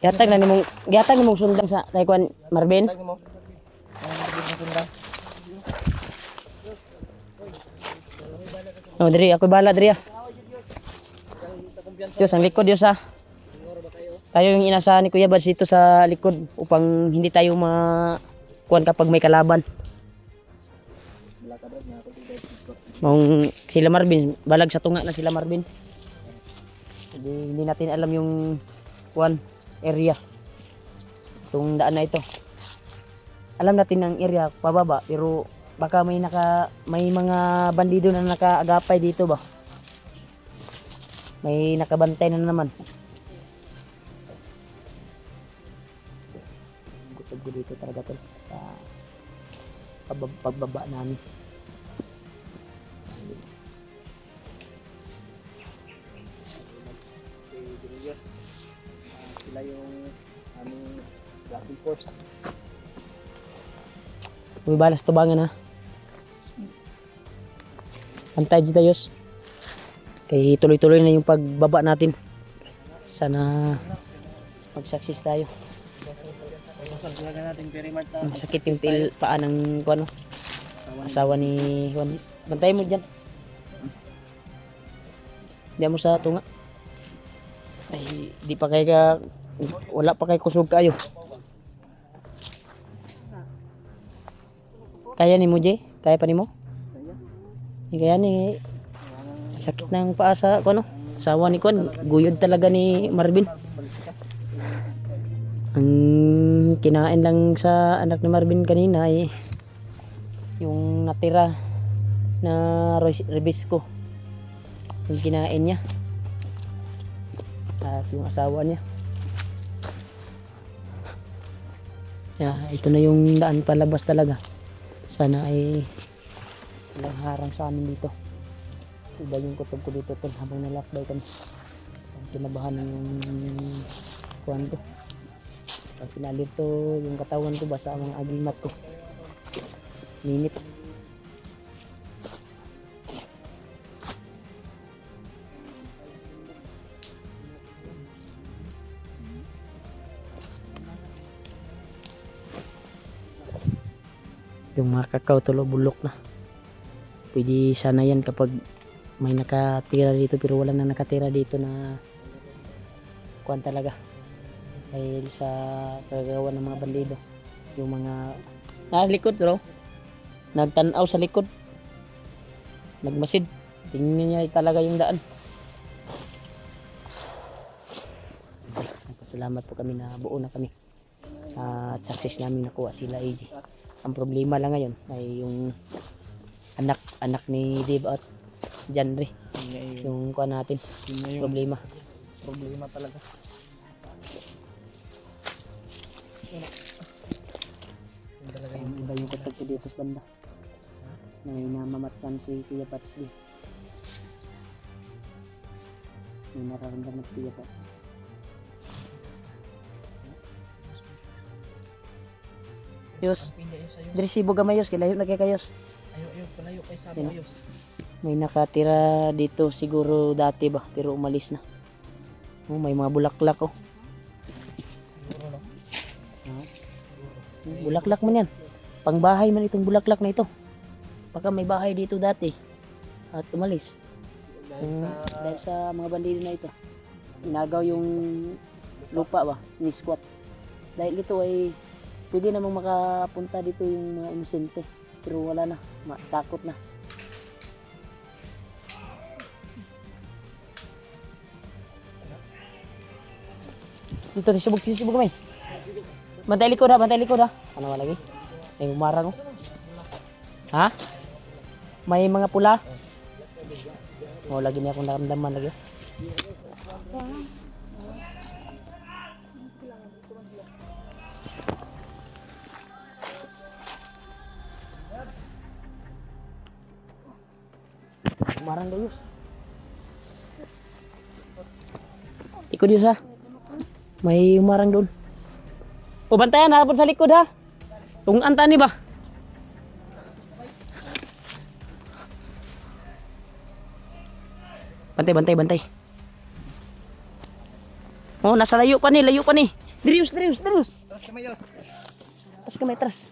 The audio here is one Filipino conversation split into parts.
Gihatag nimong sundan sa kay Kuan Marvin. Tag mo. Ang sundan. Oh, diri ako bala diri. Diyos ang likod Diyos ha. Tayo yung inasahan ni Kuya Bads dito sa likod upang hindi tayo kuan kapag may kalaban. Mong sila Marvin, balag sa tunga na sila Marvin. Hindi natin alam yung kuan area. Itong daan na ito. Alam natin ang area pababa pero baka may mga bandido na nakaagapay dito ba. May nakabantay na naman. Gutom ko dito talaga tol sa pagbaba namin. Sila yung aming blocking force. May balas tubangan ha. Antay dito Diyos. Kaya tuloy-tuloy na yung pagbaba natin. Sana mag-success tayo. Masakit yung paa ng ano, asawa ni Juan. Bantay mo dyan. Diyan mo sa tunga. Ay, di pa kayo wala pa kayo kusog kayo. Kaya ni mo, Jay? Kaya pa ni mo? Kaya ni sakit ng paa sa ano, asawa ni Juan. Guyod talaga ni Marvin. Ang kinain lang sa anak ni Marvin kanina ay yung natira na rebisco. Yung kinain niya. At yung asawa niya. Ito na yung daan palabas talaga. Sana ay walang harang sa amin dito. Iba yung kutob ko dito tol habang nalakbay kami. Kinabahan yung kuwan ko. Pag pinalit to yung katawan ko basa ang mga agimat ko. Minit. Yung mga kakao tulo bulok na. Pwede sana yan kapag may nakatira dito pero wala na nakatira dito na kuwan talaga. Dahil sa kagagawa ng mga bandido. Yung mga likod bro. Nagtanaw sa likod. Nagmasid. Tingnan niya talaga yung daan. Salamat po kami na buo na kami. At success namin nakuha sila AJ. Ang problema lang ngayon ay yung anak ni Dave at Janry. Yung kuha natin. Problema talaga. Yung iba yung katag ko dito sa banda. May namamatkan si Kuya Pats din. May nararamdaman si Kuya Pats. Yos, dirisibo gamay Yos, kilayo na kay kayos. Ayo, palayo kay Sabo Yos. May nakatira dito siguro dati ba, pero umalis na. Oh, may mga bulaklak oh. Bulaklak man yan. Pangbahay man itong bulaklak na ito. Baka may bahay dito dati at umalis. Dahil sa mga bandido na ito. Inagaw yung lupa ba, ni squat. Dahil ito ay pwede namang makapunta dito yung mga inosente. Pero wala na, takot na. Dito, sibog kami. Bantay likod ha. Ano lagi? May umarang oh. Ha? May mga pula. Oh, lagi niya akong naramdaman lagi. Umarang daw Yus. Ikot Yus ha. May umarang doon. O bantayan ha, sa likod ha. Kung anta ni ba? Bantay. Oh, nasa layo pa ni. Dirius. Tapos kamay yos. Tas kamay tras.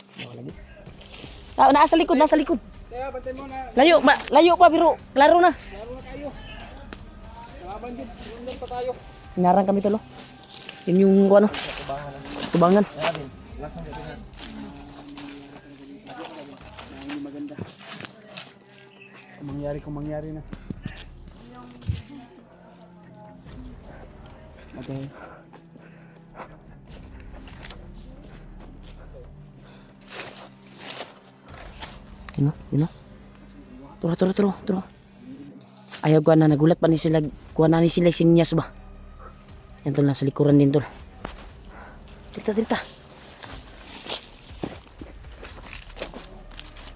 Ah, nasa likod. Kaya bantay mo na. Layo pa pero klaro na. Laro na kayo. Kalaban yun. Rundong pa tayo. Inarang kami tolo. Yun yung ano. Tubangan. Lasang dito na. Hindi maganda. Kung mangyari na. Okay. Yun o. Turo. Ayaw ko na, nagulat pa ni sila. Kuha na ni sila sinyas ba. Yan tol, nasa likuran din tol. Dita.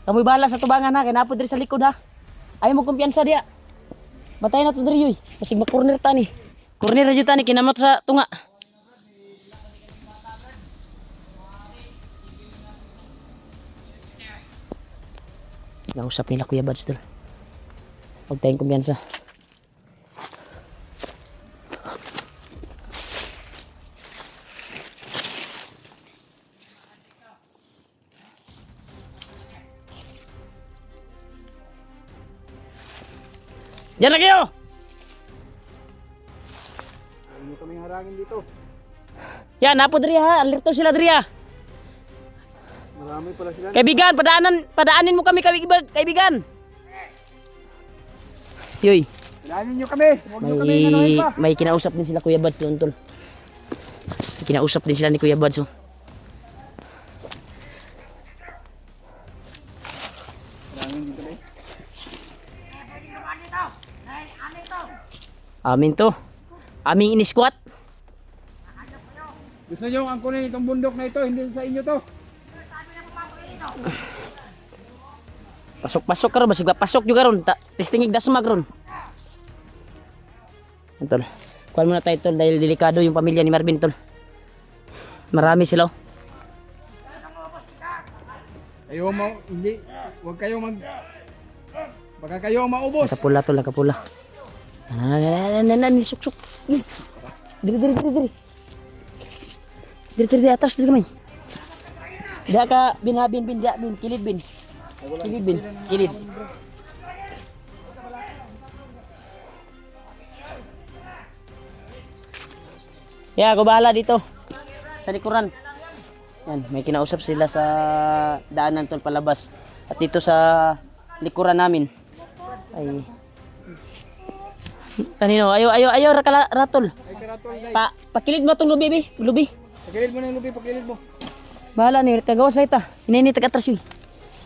Kamoy bahala sa tubangan ha, kinapod rin sa likod ha. Ayaw mo kumpiyansa diya. Batay na to diri yoy. Masig makorner ta ni. Korner aja ta ni, kinamot sa tunga. Nausap nila Kuya Bads tol. Huwag tayong kumpiyansa. Diyan na kayo! Hindi kami harangin dito. Yan, napo diri ha. Alerto sila diri ha. Marami pala sila. Kaibigan, padaanin mo kami kaibigan. Yoy, Bilangin nyo kami. Huwag nyo kami nanuhin pa. may kinausap din sila Kuya Bads doon tol. May kinausap din sila ni Kuya Bads oh. Bilangin dito kami. Amin to. Aming ini-squat. Gusto nyo angkunin itong bundok na ito, hindi sa inyo to. Pasok karon, basig pasok juga ron. Testingig dasmag ron. Tol. Kuha muna tayo tol dahil delikado yung pamilya ni Marvin tol. Marami sila oh. Ayaw mo, hindi. Huwag kayo baka kayo maubos. Nakapula tol, nakapula. Suksuk. Diri. Diri atas diri kamay. Dia ka bin kilid bin. Kilid. Ya, ako bahala dito. Sa likuran. Yan, may kinausap sila sa daanan tol palabas. At dito sa likuran namin. Ay. Kanino? Ayo ratol. Ay, karatol, day. Pakilid mo tong lubi. Pakilid mo na yung lubi, pakilid mo. Bahala ni tagawas sa ita. Inini atras yun.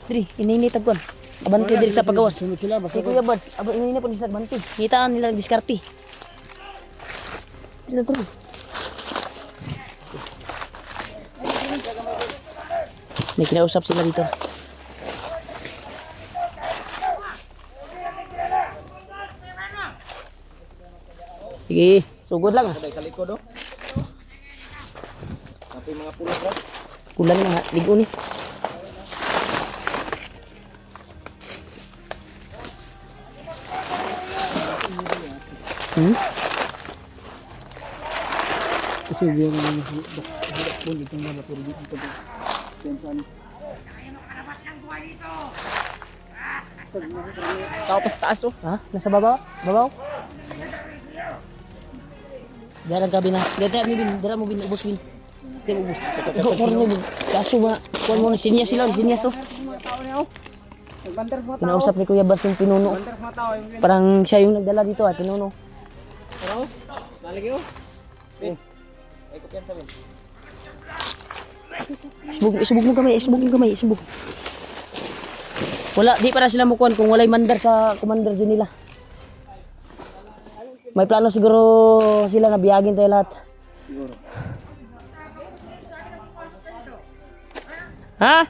Diri, inini tagkuan. Abante diri sa pagawas. Sunod sila, basta Si Kuya Bads, inini po ni sa abante. Ngitaan nila ng diskarte. Dito ko. May kinausap sila dito. Sige, sugod lang ah. sa likod, oh. Tapi mga pulot, bro. Kulang na, ligo ni. Kasi yun ang hilak dito nga napuro dito. Saan? Tao pa sa taas oh. Ha? Nasa babaw? Babaw? Dala gabi na. Dala mo bin ubos bin. Dala ubos. Ko bin. Kaso ma, kuan mo sinya sila, sinya so. Nagbanter mo tao. Kinausap ni Kuya Bads yung pinuno. Banter mo tao. Parang siya yung nagdala dito ah, pinuno. Pero, nalagi oh. Ay, kupiyan sa mo. Isubog mo kamay. Wala, di para sila mukuan kung walay mandar sa commander dyan nila. May plano siguro sila na biyagin tayo lahat. Siguro. Ha?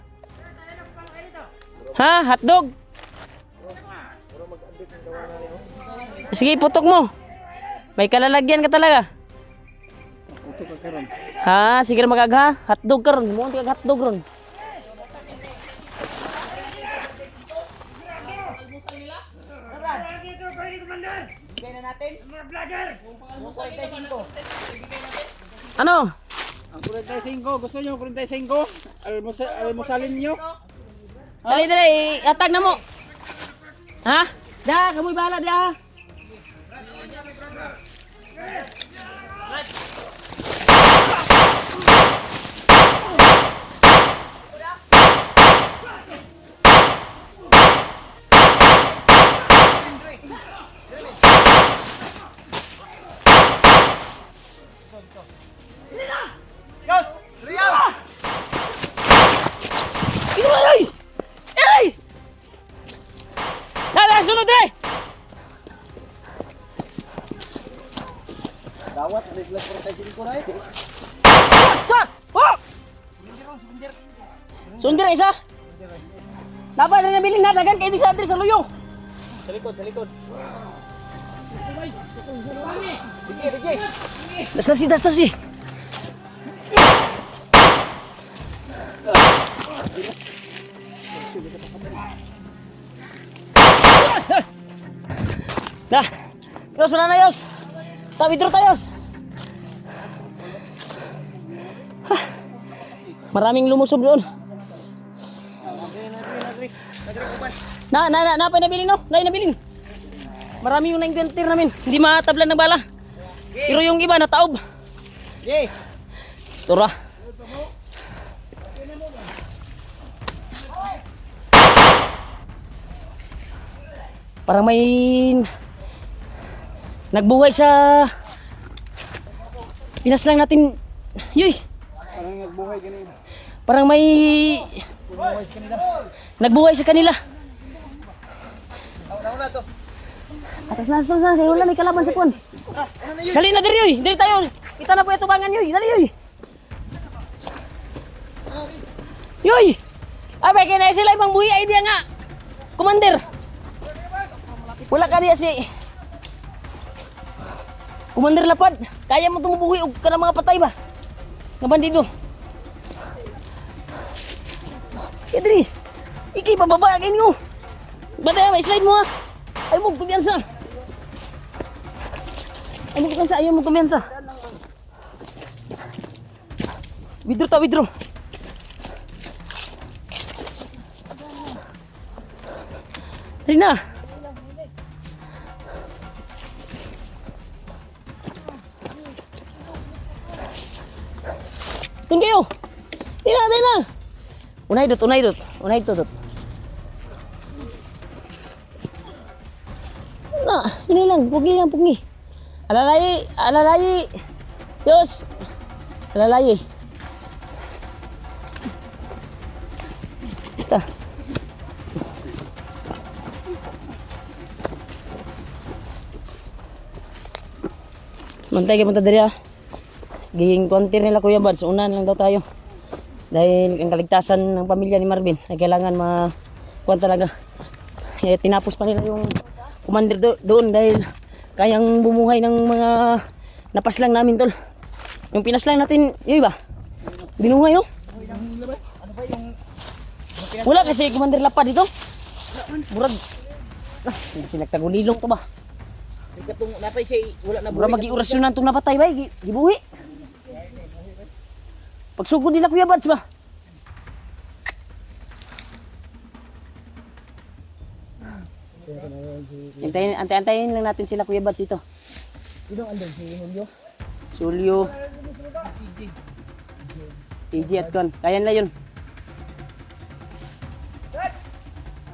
Ha? Hotdog? Sige, putok mo. May kalalagyan ka talaga. Ito ka karon. Ha? Sige na magagha. Hotdog ka ron. Mukhang tigag hotdog ron. Ano? 45. Gusto nyo 45? Almusalin nyo? Dali, dali. Atag na mo. Ha? Da, kamoy bahala dia. Yos! Real! Ito ba, ay! Ay! Dala, sunod dali! Dawat, reflex 45 na eh. Ka! Oh! Sundir isa. Dapat na nabiling nadagan kay di sa address sa luyo. Sa likod. Digi. Das. Dah. Yos, wala na Yos. Withdraw tayo Yos. Maraming lumusob doon. Pa nabiling no? Nabiling. Marami yung na-inventor namin. Hindi matablan ng bala. Pero yung iba nataob. Yay! Tura. Parang may nagbuhay sa Pinas lang natin. Yoy. Parang nagbuhay ganun. Parang may Buhay sa kanila. nagbuhay sa kanila. Nauna to. Atas na. Kaya wala may kalaban sa kuwan. Dali na diri yoy. Dali tayo. Kita na po yung tubangan yoy. Dali yoy. Yoy. Abay kaya na sila ibang buhi idea nga. Commander. Wala ka diya si Commander Lapad. Kaya mo tumubuhi og kana mga patay ba? Nga bandido. Kaya diri. Iki pababa kayo nyo. Bada may slide mo ha. Ayaw mo kumyansa. Ayaw mo kumyansa. Withdraw. Dali na. Tun kayo. Dali na. Unay dot. Na, ini lang, pugi. Alalay. Yos. Alalay. Ita. Mantay kayo punta dali ah. Giging konti nila Kuya Bad, so unahan lang daw tayo. Dahil ang kaligtasan ng pamilya ni Marvin ay kailangan kuwan talaga. Tinapos pa nila yung commander doon dahil kayang bumuhay ng mga napaslang namin tol. Yung pinaslang natin, yun ba? Binuhay no? Wala kasi Commander Lapad dito. Murag. Hindi sila nagtagulilong to ba? Katong napay siya wala na Murag magi-orasyonan tong napatay ba? Gibuhi. Pagsugod nila Kuya Bads ba? Antayin lang natin sila Kuya Bads dito. Sino andun si Julio? Julio. PG at Con. Kaya na yun.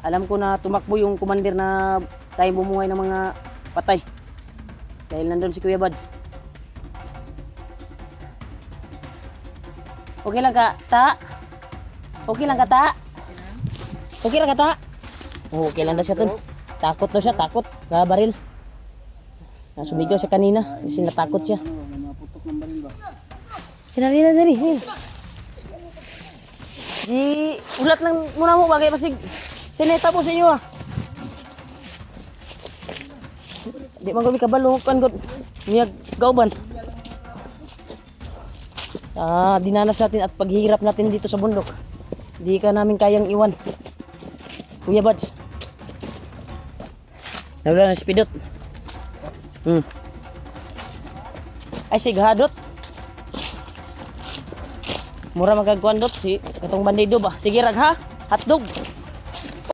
Alam ko na tumakbo yung commander na tayo bumuhay ng mga patay. Dahil nandun si Kuya Bads. Okay lang ka, ta? Okay lang ka, ta? Okay lang ka, ta? Oh, okay lang daw siya tol. Takot daw siya, takot sa baril. Sumigaw siya kanina, kasi natakot siya. Naputok ng baril ba? Hinari. Di, ulat lang muna mo, bagay masig. Sineta po sa inyo ah. Di man kami kabalo, kan god. Miyag kauban. Dinanas natin at paghihirap natin dito sa bundok. Di ka namin kayang iwan. Kuya Bads. Nawala na speedot. Ay sigahadot. Mura magagkuan dot si katong bandido ba. Sige rag ha. Hotdog.